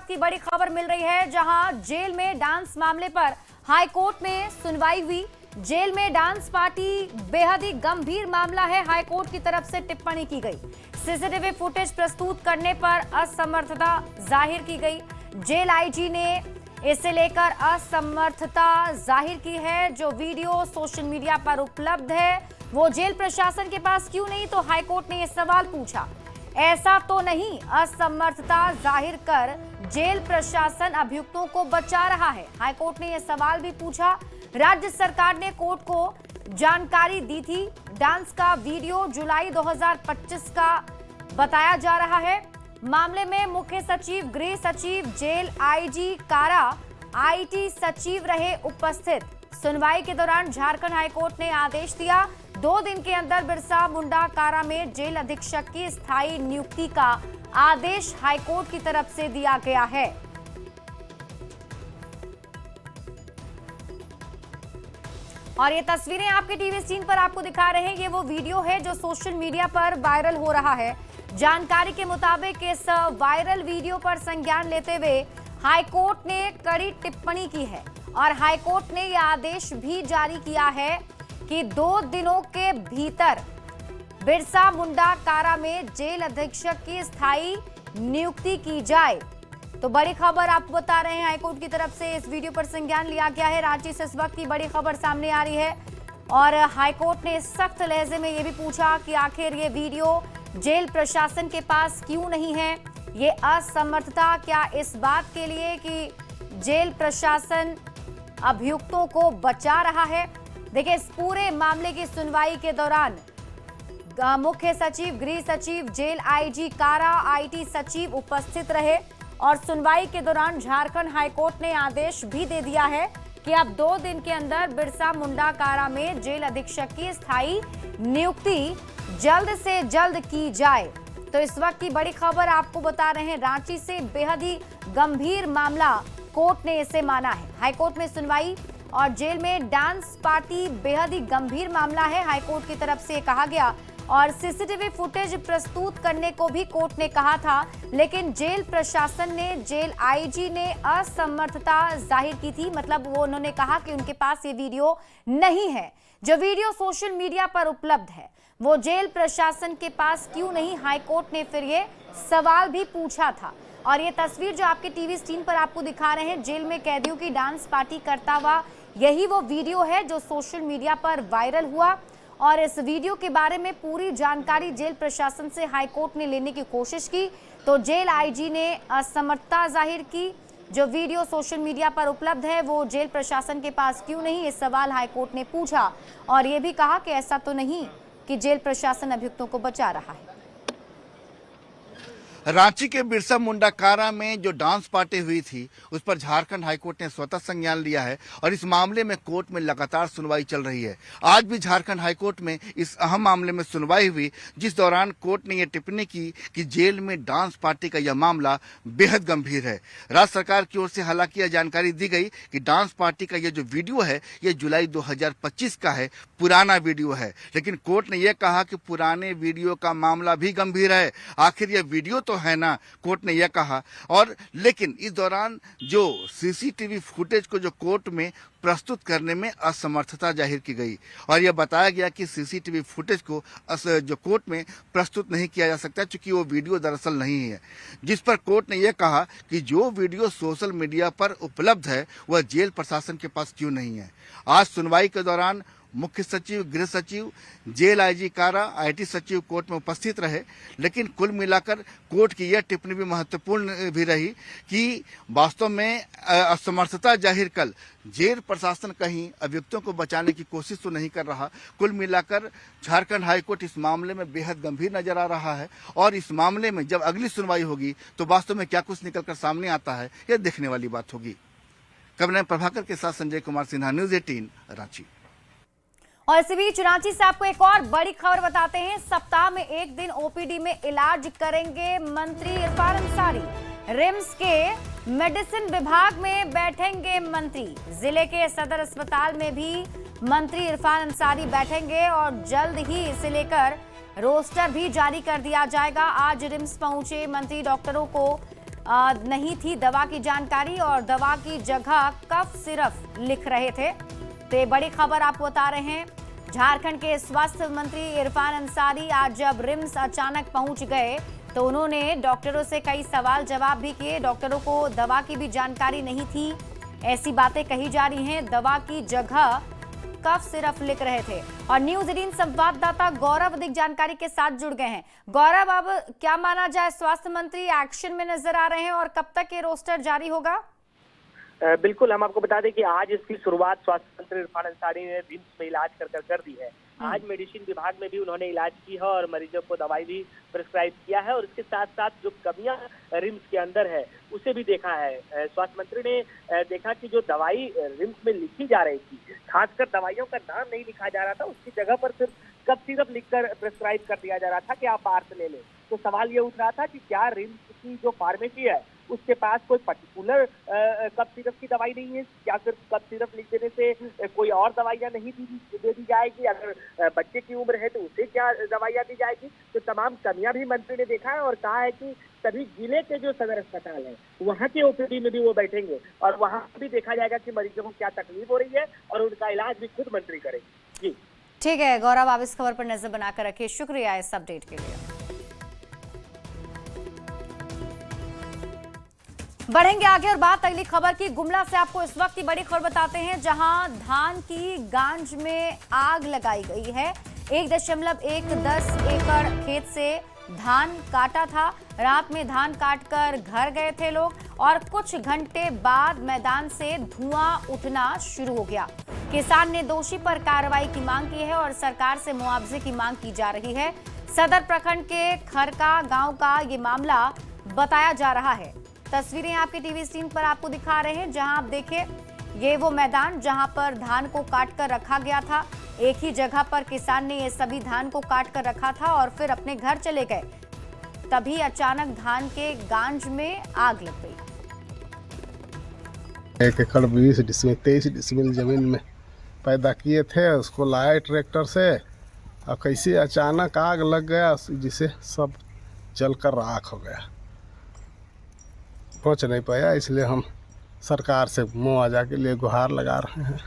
वक्त की बड़ी खबर मिल रही है, जहां जेल में डांस मामले पर हाईकोर्ट में सुनवाई हुई। जेल में डांस पार्टी बेहद ही गंभीर मामला है, हाईकोर्ट की तरफ से टिप्पणी की गई। सीसीटीवी फुटेज प्रस्तुत करने पर असमर्थता जाहिर की गई। जेल आईजी ने इसे लेकर असमर्थता जाहिर की है। जो वीडियो सोशल मीडिया पर उपलब्ध है वो जेल प्रशासन के पास क्यों नहीं, तो हाईकोर्ट ने यह सवाल पूछा। ऐसा तो नहीं, असमर्थता जाहिर कर जेल प्रशासन अभियुक्तों को बचा रहा है। हाईकोर्ट ने यह सवाल भी पूछा। राज्य सरकार ने कोर्ट को जानकारी दी थी। डांस का वीडियो जुलाई 2025 का बताया जा रहा है। मामले में मुख्य सचिव, गृह सचिव, जेल आईजी, कारा आईटी सचिव रहे उपस्थित। सुनवाई के दौरान झारखंड हाईकोर्ट ने आदेश दिया, 2 दिन के अंदर बिरसा मुंडा कारा में जेल अधीक्षक की स्थायी नियुक्ति का आदेश हाईकोर्ट की तरफ से दिया गया है। और ये तस्वीरें आपके टीवी स्क्रीन पर आपको दिखा रहे हैं, ये वो वीडियो है जो सोशल मीडिया पर वायरल हो रहा है। जानकारी के मुताबिक इस वायरल वीडियो पर संज्ञान लेते हुए हाईकोर्ट ने कड़ी टिप्पणी की है और हाईकोर्ट ने यह आदेश भी जारी किया है कि 2 दिनों के भीतर बिरसा मुंडा कारा में जेल अधीक्षक की स्थायी नियुक्ति की जाए। तो बड़ी खबर आपको बता रहे हैं, हाईकोर्ट की तरफ से इस वीडियो पर संज्ञान लिया गया है। रांची से इस वक्त की बड़ी खबर सामने आ रही है और हाईकोर्ट ने सख्त लहजे में यह भी पूछा कि आखिर ये वीडियो जेल प्रशासन के पास क्यों नहीं है। ये असमर्थता क्या इस बात के लिए कि जेल प्रशासन अभियुक्तों को बचा रहा है। देखिए, इस पूरे मामले की सुनवाई के दौरान मुख्य सचिव, गृह सचिव, जेल आईजी, कारा आईटी सचिव उपस्थित रहे और सुनवाई के दौरान झारखंड हाईकोर्ट ने आदेश भी दे दिया है कि अब 2 दिन के अंदर बिरसा मुंडा कारा में जेल अधीक्षक की स्थायी नियुक्ति जल्द से जल्द की जाए। तो इस वक्त की बड़ी खबर आपको बता रहे हैं, रांची से बेहद ही गंभीर मामला कोर्ट ने इसे माना है। हाईकोर्ट में सुनवाई और जेल में डांस पार्टी बेहद ही गंभीर मामला है, हाईकोर्ट की तरफ से कहा गया। और सीसीटीवी फुटेज प्रस्तुत करने को भी कोर्ट ने कहा था, लेकिन जेल प्रशासन ने, जेल आईजी ने असमर्थता जाहिर की थी। मतलब वो उन्होंने कहा कि उनके पास ये वीडियो नहीं है। जो वीडियो सोशल मीडिया पर उपलब्ध है वो जेल प्रशासन के पास क्यों नहीं, हाईकोर्ट ने फिर ये सवाल भी पूछा था। और ये तस्वीर जो आपके टीवी स्क्रीन पर आपको दिखा रहे हैं, जेल में कैदियों की डांस पार्टी करता हुआ, यही वो वीडियो है जो सोशल मीडिया पर वायरल हुआ। और इस वीडियो के बारे में पूरी जानकारी जेल प्रशासन से हाईकोर्ट ने लेने की कोशिश की, तो जेल आईजी ने असमर्थता जाहिर की। जो वीडियो सोशल मीडिया पर उपलब्ध है वो जेल प्रशासन के पास क्यों नहीं, ये सवाल हाईकोर्ट ने पूछा और ये भी कहा कि ऐसा तो नहीं कि जेल प्रशासन अभियुक्तों को बचा रहा है। रांची के बिरसा मुंडा कारा में जो डांस पार्टी हुई थी उस पर झारखंड हाईकोर्ट ने स्वतः संज्ञान लिया है और इस मामले में कोर्ट में लगातार सुनवाई चल रही है। आज भी झारखंड हाईकोर्ट में इस अहम मामले में सुनवाई हुई, जिस दौरान कोर्ट ने यह टिप्पणी की कि जेल में डांस पार्टी का यह मामला बेहद गंभीर है। राज्य सरकार की ओर से हालांकि यह जानकारी दी गई कि डांस पार्टी का यह जो वीडियो है यह जुलाई 2025 का है, पुराना वीडियो है। लेकिन कोर्ट ने यह कहा कि पुराने वीडियो का मामला भी गंभीर है, आखिर यह वीडियो तो है ना, कोर्ट ने यह कहा। और लेकिन इस दौरान जो सीसीटीवी फुटेज को जो कोर्ट में प्रस्तुत करने में असमर्थता जाहिर की गई और यह बताया गया कि सीसीटीवी फुटेज को जो कोर्ट में प्रस्तुत नहीं किया जा सकता क्योंकि वो वीडियो दरअसल नहीं है। जिस पर कोर्ट ने यह कहा कि जो वीडियो सोशल मीडिया पर उपलब्ध है वह जेल प्रशासन के पास क्यों नहीं है। आज सुनवाई के दौरान मुख्य सचिव, गृह सचिव, जेल आईजी, कारा आईटी सचिव कोर्ट में उपस्थित रहे, लेकिन कुल मिलाकर कोर्ट की यह टिप्पणी भी महत्वपूर्ण भी रही कि वास्तव में असमर्थता जाहिर कर जेल प्रशासन कहीं अभियुक्तों को बचाने की कोशिश तो नहीं कर रहा। कुल मिलाकर झारखंड हाईकोर्ट इस मामले में बेहद गंभीर नजर आ रहा है और इस मामले में जब अगली सुनवाई होगी तो वास्तव में क्या कुछ निकलकर सामने आता है यह देखने वाली बात होगी। कैमरा प्रभाकर के साथ संजय कुमार सिन्हा, न्यूज 18 रांची। और इसी बीच रांची से आपको एक और बड़ी खबर बताते हैं। सप्ताह में 1 दिन ओपीडी में इलाज करेंगे मंत्री इरफान अंसारी। रिम्स के मेडिसिन विभाग में बैठेंगे मंत्री। जिले के सदर अस्पताल में भी मंत्री इरफान अंसारी बैठेंगे और जल्द ही इसे लेकर रोस्टर भी जारी कर दिया जाएगा। आज रिम्स पहुंचे मंत्री डॉक्टरों को नहीं थी दवा की जानकारी और दवा की जगह कफ सिरप लिख रहे थे। तो ये बड़ी खबर आपको बता रहे हैं। झारखंड के स्वास्थ्य मंत्री इरफान अंसारी आज जब रिम्स अचानक पहुंच गए तो उन्होंने डॉक्टरों से कई सवाल जवाब भी किए। डॉक्टरों को दवा की भी जानकारी नहीं थी, ऐसी बातें कही जा रही हैं। दवा की जगह कफ सिरप लिख रहे थे। और न्यूज 18 संवाददाता गौरव अधिक जानकारी के साथ जुड़ गए हैं। गौरव, अब क्या माना जाए, स्वास्थ्य मंत्री एक्शन में नजर आ रहे हैं और कब तक ये रोस्टर जारी होगा? बिल्कुल, हम आपको बता दें कि आज इसकी शुरुआत स्वास्थ्य मंत्री इरफान अंसारी ने रिम्स में इलाज कर दी है। आज मेडिसिन विभाग में भी उन्होंने इलाज की है और मरीजों को दवाई भी प्रिस्क्राइब किया है और इसके साथ साथ जो कमियां रिम्स के अंदर है उसे भी देखा है। स्वास्थ्य मंत्री ने देखा कि जो दवाई रिम्स में लिखी जा रही थी, खासकर दवाइयों का नाम नहीं लिखा जा रहा था, उसकी जगह पर सिर्फ कफ सिरप लिखकर प्रिस्क्राइब कर दिया जा रहा था कि आप बाहर से ले लें। तो सवाल ये उठ रहा था कि क्या रिम्स की जो फार्मेसी है उसके पास कोई पर्टिकुलर कफ सिरप की दवाई नहीं है? क्या सिर्फ कफ सिरप लिख देने से कोई और दवाइयाँ नहीं दे दी जाएगी? अगर बच्चे की उम्र है तो उसे क्या दवाइयाँ दी जाएगी? तो तमाम कमियां भी मंत्री ने देखा है और कहा है कि सभी जिले के जो सदर अस्पताल है वहाँ के ओपीडी में भी वो बैठेंगे और वहाँ भी देखा जाएगा कि मरीजों को क्या तकलीफ हो रही है और उनका इलाज भी खुद मंत्री करेंगे। जी ठीक है गौरव, आप इस खबर पर नजर बनाकर रखिए। शुक्रिया इस अपडेट के लिए। बढ़ेंगे आगे और बात अगली खबर की। गुमला से आपको इस वक्त की बड़ी खबर बताते हैं, जहां धान की गांज में आग लगाई गई है। 1.10 एकड़ खेत से धान काटा था। रात में धान काटकर घर गए थे लोग और कुछ घंटे बाद मैदान से धुआं उठना शुरू हो गया। किसान ने दोषी पर कार्रवाई की मांग की है और सरकार से मुआवजे की मांग की जा रही है। सदर प्रखंड के खरका गांव का ये मामला बताया जा रहा है। तस्वीरें आपके टीवी स्क्रीन पर आपको दिखा रहे हैं, जहां आप देखें ये वो मैदान जहां पर धान को काट कर रखा गया था। एक ही जगह पर किसान ने ये सभी धान को काट कर रखा था और फिर अपने घर चले गए। तभी अचानक धान के गांज में आग लग गई। 1 एकड़ 20 डिसमिल 23 डिसमिल जमीन में पैदा किए थे, उसको लाए ट्रैक्टर से और कैसे अचानक आग लग गया जिसे सब जलकर राख हो गया। पहुंच नहीं पाया, इसलिए हम सरकार से मुआवजा के लिए गुहार लगा रहे हैं।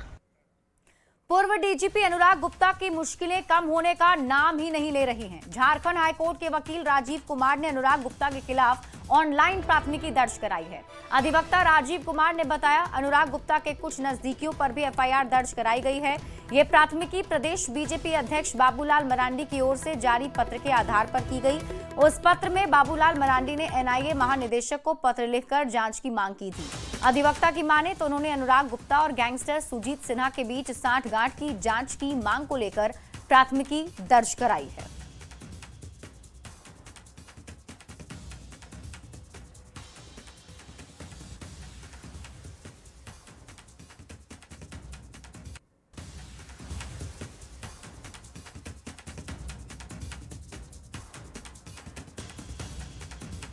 पूर्व डीजीपी अनुराग गुप्ता की मुश्किलें कम होने का नाम ही नहीं ले रही हैं। झारखंड हाईकोर्ट के वकील राजीव कुमार ने अनुराग गुप्ता के खिलाफ ऑनलाइन प्राथमिकी दर्ज कराई है। अधिवक्ता राजीव कुमार ने बताया, अनुराग गुप्ता के कुछ नजदीकियों पर भी एफआईआर दर्ज कराई गई है। ये प्राथमिकी प्रदेश बीजेपी अध्यक्ष बाबूलाल मरांडी की ओर से जारी पत्र के आधार पर की गई। उस पत्र में बाबूलाल मरांडी ने एनआईए महानिदेशक को पत्र लिखकर जांच की मांग की थी। अधिवक्ता की माने तो उन्होंने अनुराग गुप्ता और गैंगस्टर सुजीत सिन्हा के बीच सांठगांठ की जांच की मांग को लेकर प्राथमिकी दर्ज कराई है।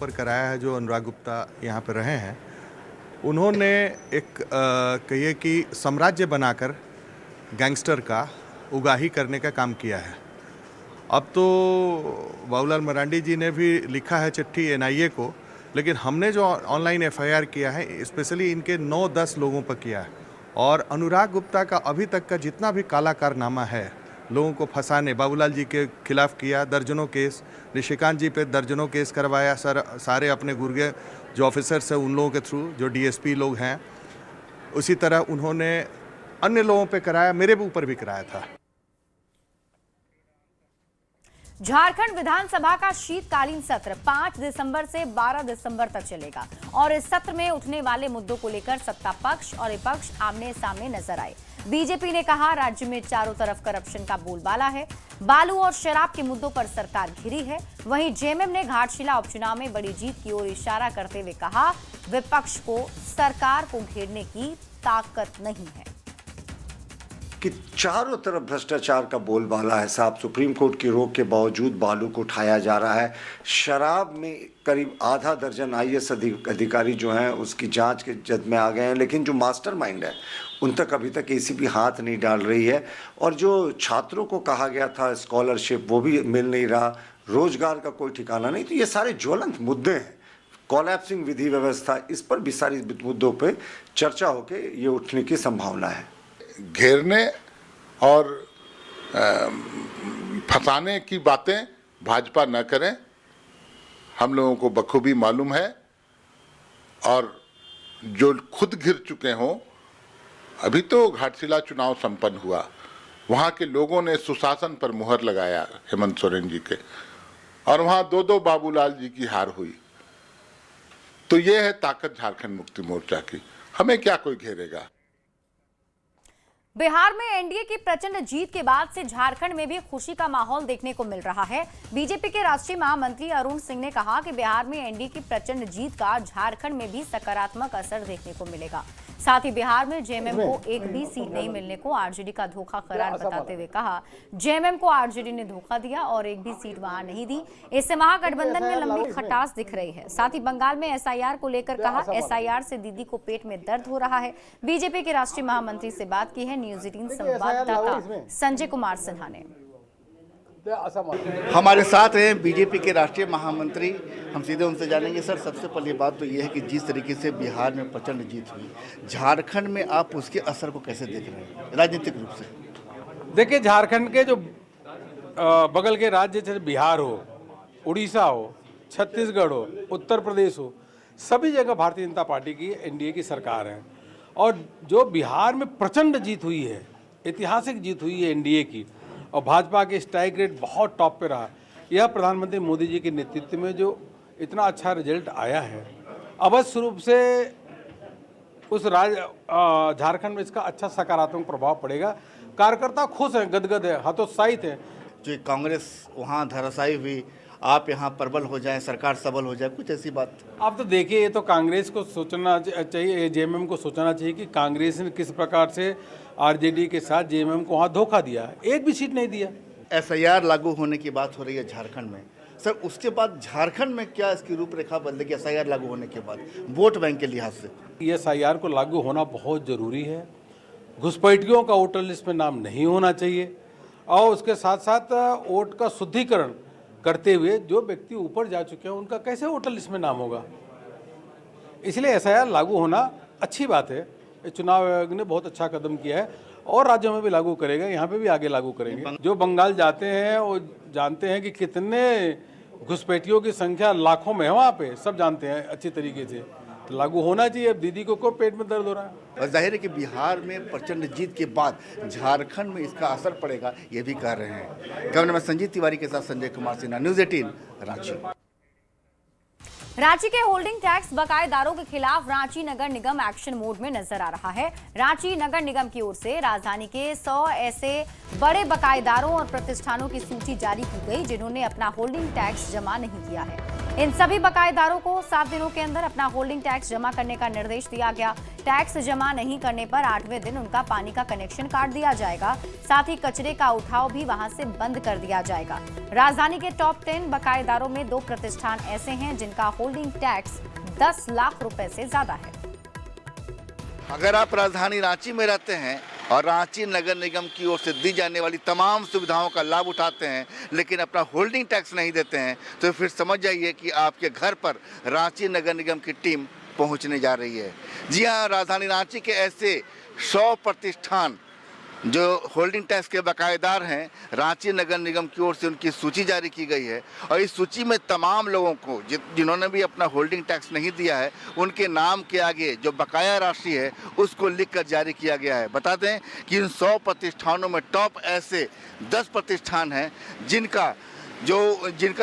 पर कराया है। जो अनुराग गुप्ता यहाँ पर रहे हैं, उन्होंने एक कहिए कि साम्राज्य बनाकर गैंगस्टर का उगाही करने का काम किया है। अब तो बाबूलाल मरांडी जी ने भी लिखा है चिट्ठी एनआईए को, लेकिन हमने जो ऑनलाइन एफआईआर किया है स्पेशली इनके 9-10 लोगों पर किया है। और अनुराग गुप्ता का अभी तक का जितना भी काला कारनामा है, लोगों को फंसाने, बाबूलाल जी के खिलाफ किया, दर्जनों केस, निशिकांत जी पे दर्जनों केस करवाया। सारे अपने गुर्गे जो ऑफिसर्स हैं उन लोगों के थ्रू, जो डीएसपी लोग हैं, उसी तरह उन्होंने अन्य लोगों पे कराया, मेरे ऊपर भी कराया था। झारखंड विधानसभा का शीतकालीन सत्र 5 दिसंबर से 12 दिसंबर तक चलेगा और इस सत्र में उठने वाले मुद्दों को लेकर सत्ता पक्ष और विपक्ष आमने सामने नजर आए। बीजेपी ने कहा, राज्य में चारों तरफ करप्शन का बोलबाला है, बालू और शराब के मुद्दों पर सरकार घिरी है। वहीं जेएमएम ने घाटशिला उपचुनाव में बड़ी जीत की ओर इशारा करते हुए कहा, विपक्ष को सरकार को घेरने की ताकत नहीं है। कि चारों तरफ भ्रष्टाचार का बोलबाला है साहब। सुप्रीम कोर्ट की रोक के बावजूद बालू को उठाया जा रहा है। शराब में करीब आधा दर्जन आईएएस अधिकारी जो हैं उसकी जांच के जद में आ गए हैं, लेकिन जो मास्टरमाइंड है उन तक अभी तक एसीबी हाथ नहीं डाल रही है। और जो छात्रों को कहा गया था स्कॉलरशिप, वो भी मिल नहीं रहा, रोजगार का कोई ठिकाना नहीं। तो ये सारे ज्वलंत मुद्दे हैं। कोलैप्सिंग विधि व्यवस्था, इस पर भी सारी मुद्दों पे चर्चा होके ये उठने की संभावना है। घेरने और फंसाने की बातें भाजपा न करें, हम लोगों को बखूबी मालूम है। और जो खुद घिर चुके हों, अभी तो घाटशिला चुनाव संपन्न हुआ, वहाँ के लोगों ने सुशासन पर मुहर लगाया हेमंत सोरेन जी के, और वहाँ 2-2 बाबूलाल जी की हार हुई। तो ये है ताकत झारखंड मुक्ति मोर्चा की, हमें क्या कोई घेरेगा। बिहार में एनडीए की प्रचंड जीत के बाद से झारखंड में भी खुशी का माहौल देखने को मिल रहा है। बीजेपी के राष्ट्रीय महामंत्री अरुण सिंह ने कहा कि बिहार में एनडीए की प्रचंड जीत का झारखंड में भी सकारात्मक असर देखने को मिलेगा। साथ ही बिहार में जेएमएम को एक भी सीट नहीं मिलने को आरजेडी का धोखा करार बताते हुए कहा, जेएमएम को आरजेडी ने धोखा दिया और एक भी सीट वहां नहीं दी। इससे महागठबंधन में लंबी खटास दिख रही है। साथ ही बंगाल में एसआईआर को लेकर कहा, एसआईआर से दीदी को पेट में दर्द हो रहा है। बीजेपी के राष्ट्रीय महामंत्री से बात की है न्यूज 18 संवाददाता संजय कुमार सिन्हा ने। हमारे साथ हैं बीजेपी के राष्ट्रीय महामंत्री, हम सीधे उनसे जानेंगे। सर, सबसे पहली बात तो ये है कि जिस तरीके से बिहार में प्रचंड जीत हुई, झारखंड में आप उसके असर को कैसे देख रहे हैं राजनीतिक रूप से? देखिए, झारखंड के जो बगल के राज्य जैसे बिहार हो, उड़ीसा हो, छत्तीसगढ़ हो, उत्तर प्रदेश हो, सभी जगह भारतीय जनता पार्टी की एनडीए की सरकार है। और जो बिहार में प्रचंड जीत हुई है, ऐतिहासिक जीत हुई है एनडीए की, और भाजपा के स्ट्राइक रेट बहुत टॉप पे रहा। यह प्रधानमंत्री मोदी जी के नेतृत्व में जो इतना अच्छा रिजल्ट आया है, अवश्य रूप से उस झारखंड में इसका अच्छा सकारात्मक प्रभाव पड़ेगा। कार्यकर्ता खुश हैं, गदगद है, हतोत्साहित है। जो कांग्रेस वहाँ धराशायी हुई, आप यहाँ प्रबल हो जाए, सरकार सबल हो जाए, कुछ ऐसी बात? आप तो देखिए, ये तो कांग्रेस को सोचना चाहिए, जेएमएम को सोचना चाहिए कि कांग्रेस ने किस प्रकार से आरजेडी के साथ जेएमएम को वहाँ धोखा दिया, एक भी सीट नहीं दिया। एसआईआर लागू होने की बात हो रही है झारखंड में, सर उसके बाद झारखंड में क्या इसकी रूपरेखा बदलेगी एसआईआर लागू होने के बाद वोट बैंक के लिहाज से? ये एसआईआर को लागू होना बहुत ज़रूरी है। घुसपैठियों का वोटर लिस्ट में नाम नहीं होना चाहिए, और उसके साथ साथ वोट का शुद्धिकरण करते हुए जो व्यक्ति ऊपर जा चुके हैं उनका कैसे वोटर लिस्ट में नाम होगा। इसलिए एसआईआर लागू होना अच्छी बात है। चुनाव आयोग ने बहुत अच्छा कदम किया है, और राज्यों में भी लागू करेगा, यहाँ पे भी आगे लागू करेंगे। जो बंगाल जाते हैं वो जानते हैं कि कितने घुसपैठियों की संख्या लाखों में है वहाँ पे, सब जानते हैं अच्छी तरीके से। तो लागू होना चाहिए। अब दीदी को पेट में दर्द हो रहा है। और जाहिर है कि बिहार में प्रचंड जीत के बाद झारखंड में इसका असर पड़ेगा, ये भी कह रहे हैं। कैमरामैन संजीत तिवारी के साथ संजय कुमार सिन्हा, न्यूज 18 रांची। रांची के होल्डिंग टैक्स बकायेदारों के खिलाफ रांची नगर निगम एक्शन मोड में नजर आ रहा है। रांची नगर निगम की ओर से राजधानी के 100 ऐसे बड़े बकायेदारों और प्रतिष्ठानों की सूची जारी की गई जिन्होंने अपना होल्डिंग टैक्स जमा नहीं किया है। इन सभी बकायेदारों को 7 दिनों के अंदर अपना होल्डिंग टैक्स जमा करने का निर्देश दिया गया। टैक्स जमा नहीं करने पर 8वें दिन उनका पानी का कनेक्शन काट दिया जाएगा। साथ ही कचरे का उठाव भी वहां से बंद कर दिया जाएगा। राजधानी के टॉप 10 बकायेदारों में 2 प्रतिष्ठान ऐसे हैं जिनका होल्डिंग टैक्स 10 लाख रुपए से ज्यादा है। अगर आप राजधानी रांची में रहते हैं और रांची नगर निगम की ओर से दी जाने वाली तमाम सुविधाओं का लाभ उठाते हैं लेकिन अपना होल्डिंग टैक्स नहीं देते हैं, तो फिर समझ जाइए कि आपके घर पर रांची नगर निगम की टीम पहुंचने जा रही है। जी हां, राजधानी रांची के ऐसे 100 प्रतिष्ठान जो होल्डिंग टैक्स के बकायेदार हैं, रांची नगर निगम की ओर से उनकी सूची जारी की गई है और इस सूची में तमाम लोगों को जिन्होंने भी अपना होल्डिंग टैक्स नहीं दिया है उनके नाम के आगे जो बकाया राशि है उसको लिखकर जारी किया गया है। बता दें कि इन 100 प्रतिष्ठानों में टॉप ऐसे 10 प्रतिष्ठान हैं जिनका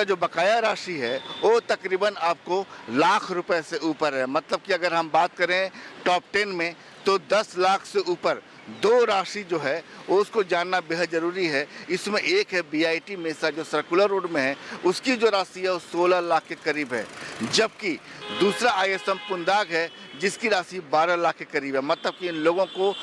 जो बकाया राशि है वो तकरीबन आपको लाख रुपए से ऊपर है। मतलब कि अगर हम बात करें टॉप 10 में तो 10 लाख से ऊपर 2 राशि जो है उसको जानना बेहद ज़रूरी है। इसमें एक है बीआईटी मेसा जो सर्कुलर रोड में है, उसकी जो राशि है वो 16 लाख के करीब है, जबकि दूसरा आईएसएम पुंदाग है जिसकी राशि 12 लाख के करीब है। मतलब कि इन लोगों को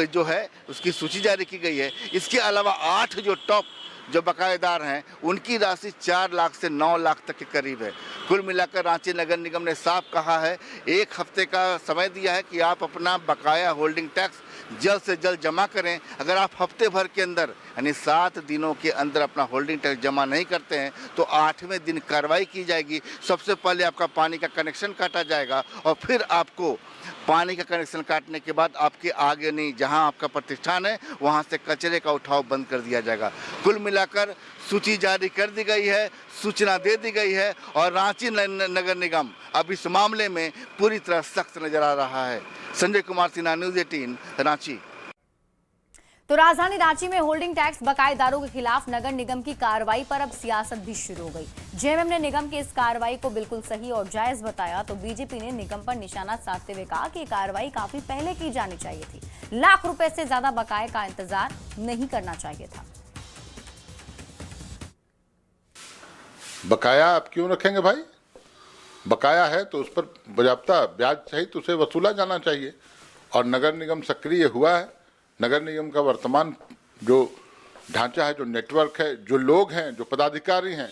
जो है उसकी सूची जारी की गई है। इसके अलावा 8 जो टॉप जो बकायेदार हैं उनकी राशि 4 लाख से 9 लाख तक के करीब है। कुल मिलाकर रांची नगर निगम ने साफ कहा है, 1 हफ्ते का समय दिया है कि आप अपना बकाया होल्डिंग टैक्स जल्द से जल्द जमा करें। अगर आप हफ्ते भर के अंदर यानी 7 दिनों के अंदर अपना होल्डिंग टैक्स जमा नहीं करते हैं तो 8वें दिन कार्रवाई की जाएगी। सबसे पहले आपका पानी का कनेक्शन काटा जाएगा और फिर आपको पानी का कनेक्शन काटने के बाद आपके आगे नहीं जहां आपका प्रतिष्ठान है वहां से कचरे का उठाव बंद कर दिया जाएगा। कुल मिलाकर सूची जारी कर दी गई है, सूचना दे दी गई है और रांची नगर निगम अब इस मामले में पूरी तरह सख्त नजर आ रहा है। संजय कुमार सिन्हा, न्यूज़ 18 रांची। तो राजधानी रांची में होल्डिंग टैक्स बकायेदारों के खिलाफ नगर निगम की कार्रवाई पर अब सियासत भी शुरू हो गई। जेएमएम ने निगम की इस कार्रवाई को बिल्कुल सही और जायज बताया तो बीजेपी ने निगम पर निशाना साधते हुए कहा कि कार्रवाई काफी पहले की जानी चाहिए थी, लाख रुपए से ज्यादा बकाये का इंतजार नहीं करना चाहिए था। बकाया आप क्यों रखेंगे भाई? बकाया है तो उस पर बजाबता ब्याज सहित उसे वसूला जाना चाहिए और नगर निगम सक्रिय हुआ है। नगर निगम का वर्तमान जो ढांचा है, जो नेटवर्क है, जो लोग हैं, जो पदाधिकारी हैं,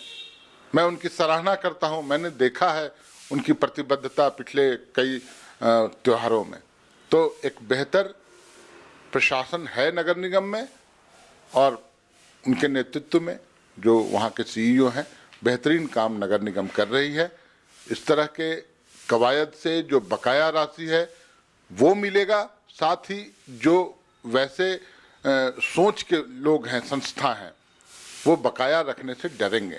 मैं उनकी सराहना करता हूं। मैंने देखा है उनकी प्रतिबद्धता पिछले कई त्योहारों में। तो एक बेहतर प्रशासन है नगर निगम में और उनके नेतृत्व में जो वहाँ के सीईओ हैं, बेहतरीन काम नगर निगम कर रही है। इस तरह के कवायद से जो बकाया राशि है वो मिलेगा, साथ ही जो वैसे सोच के लोग हैं, संस्था हैं, वो बकाया रखने से डरेंगे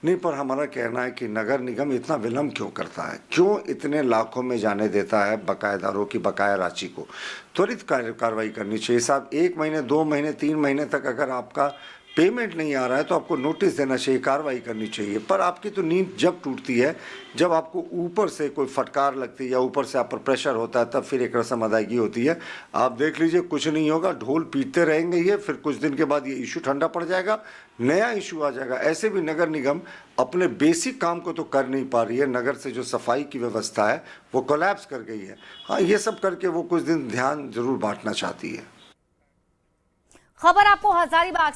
नहीं। पर हमारा कहना है कि नगर निगम इतना विलम्ब क्यों करता है, क्यों इतने लाखों में जाने देता है बकायेदारों की बकाया राशि को? त्वरित कार्रवाई करनी चाहिए साहब। 1 महीने, 2 महीने, 3 महीने तक अगर आपका पेमेंट नहीं आ रहा है तो आपको नोटिस देना चाहिए, कार्रवाई करनी चाहिए। पर आपकी तो नींद जब टूटती है जब आपको ऊपर से कोई फटकार लगती है या ऊपर से आप पर प्रेशर होता है, तब फिर एक रस्म अदायगी होती है। आप देख लीजिए, कुछ नहीं होगा, ढोल पीटते रहेंगे ये, फिर कुछ दिन के बाद ये इशू ठंडा पड़ जाएगा, नया इशू आ जाएगा। ऐसे भी नगर निगम अपने बेसिक काम को तो कर नहीं पा रही है। नगर से जो सफाई की व्यवस्था है वो कोलैप्स कर गई है। हाँ, ये सब करके वो कुछ दिन ध्यान जरूर बांटना चाहती है। खबर आपको हजारीबाग